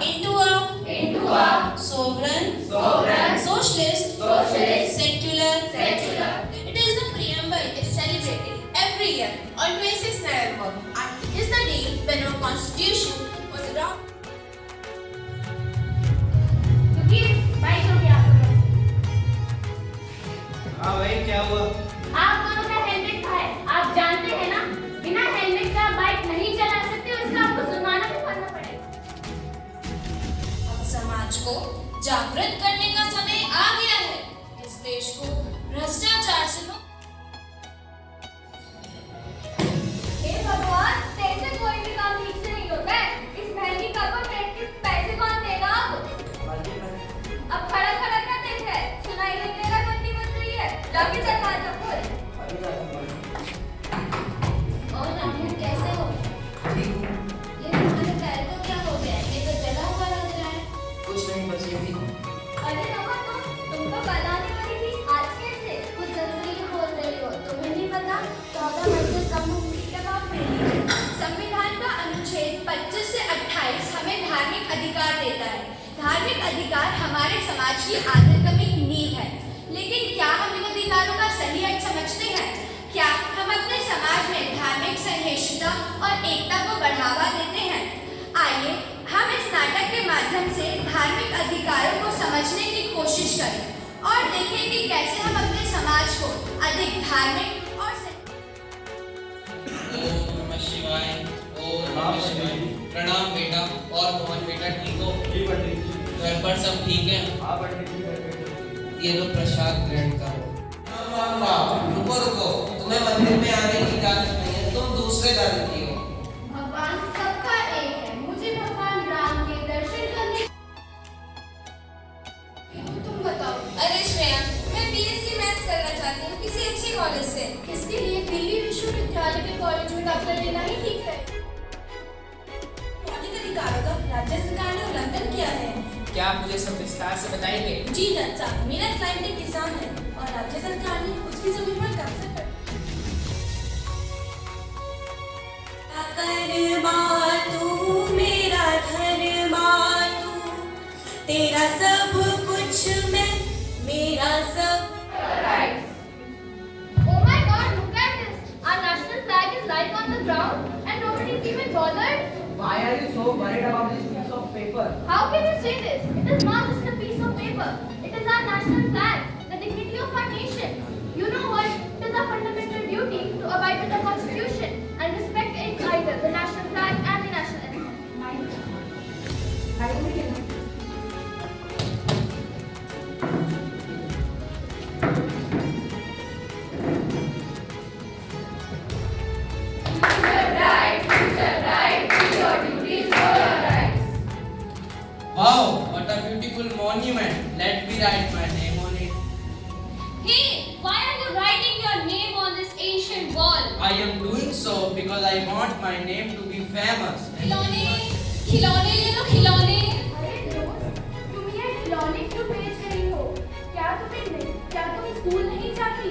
into a sovereign, socialist, secular. It is the preamble is celebrated every year on 26 November, and it is the day when our constitution was adopted. Bike हो गया आपका। हाँ भाई क्या हुआ? आप दोनों का हेलमेट कहाँ है? आप जानते हैं ना, बिना हेलमेट का बाइक नहीं चला सकते, उसका आपको जुर्माना भी भरना पड़ेगा। अब समाज को जागृत करने का समय आ गया है। इस देश को भ्रष्टाचार से मुक्त। हे भगवान, तेरे कोई भी काम ठीक से नहीं होता है। इस महंगी कार को ट्रेन के पैसे कौन देगा अब खड़ा क्या देख रहा है? सुनाई नहीं दे रहा, बंदी बज रही है। जाके चलवा दो खोल। और राहुल कैसे हो? ये तुम्हारे पैर को क्या हो गया? ये तो जला हुआ लग रहा है। कुछ नहीं, बस ये भी। अरे रमन, तुम तो कल आने वाली थी, आज कैसे? कुछ जल्दी बोल रही हो, तुम्हें नहीं पता? 14 वर्ष से कम उम्र के बाद फ्री। संविधान का अनुच्छेद 25 से 28 हमें धार्मिक अधिकार देता है। धार्मिक अधिकार हमारे समाज की आध्यात्मिक नींव है, लेकिन क्या हम इन अधिकारों का सही अर्थ समझते हैं? क्या हम अपने समाज में धार्मिक सहिष्णुता और एकता को बढ़ावा देते हैं? आइए हम इस नाटक के माध्यम से धार्मिक अधिकारों को समझने की कोशिश करें और देखें कि कैसे हम अपने समाज को अधिक धार्मिक और ओम नमः शिवाय। ओम नमः शिवाय। प्रणाम बेटा। और मोहन बेटा ठीक हो? घर पर सब ठीक है? ये लो प्रसाद ग्रहण करो। रुको, तुम्हें मंदिर में आने की इजाजत नहीं है, तुम दूसरे धर्म की हो। भगवान सबका एक है, मुझे भगवान राम के दर्शन करने। तुम बताओ। अरे श्रेया, मैं बीएससी मैथ्स करना चाहती हूँ किसी अच्छे कॉलेज से। इसके लिए दिल्ली विश्वविद्यालय के कॉलेज में दाखिला लेना ही ठीक है। मौलिक अधिकारों का राज्य सरकार ने उल्लंघन किया है। क्या आप मुझे सब विस्तार से बताएंगे? जी जज साहब, मेरा क्लाइंट एक किसान है और राज्य सरकार ने उसकी जमीन पर कब्जा कर तू मेरा धर्मा तू, तेरा सब कुछ मैं, मेरा सब। Oh my God, look at this! Our national flag is lying on the ground and nobody is even bothered. Why are you so worried about this piece of paper? How can you say this? It is not just a piece of paper. It is our national flag, the dignity of our nation. You know what? It is our fundamental duty to abide with the Constitution and respect its either the national flag and the national anthem. Wow, what a beautiful monument. Let me write my name on it. Hey, why are you writing your name on this ancient wall? I am doing so because I want my name to be famous. खिलौने ले लो, खिलौने। अरे दोस्त, तुम ये खिलौने क्यों बेच रही हो? क्या तुम स्कूल नहीं जाती?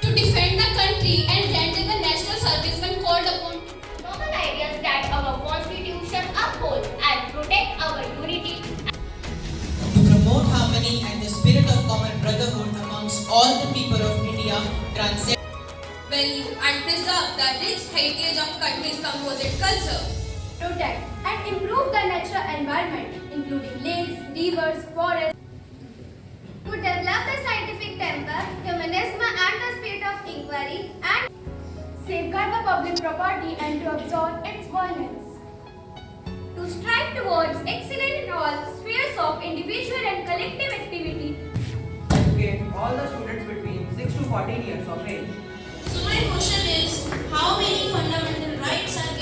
To defend the country and render the national service when called upon. Noble ideas that our Constitution upholds and protect our unity. To promote harmony and the spirit of common brotherhood amongst all the people of India, transcend Value and preserve the rich heritage of country's composite culture. Protect and improve the natural environment, including lakes, rivers, forests. To develop the scientific temper, humanism and the spirit of inquiry, and safeguard the public property and to absorb its violence. To strive towards excellence in all spheres of individual and collective activity. Okay, all the students between 6 to 14 years of age. So my question is, how many fundamental rights are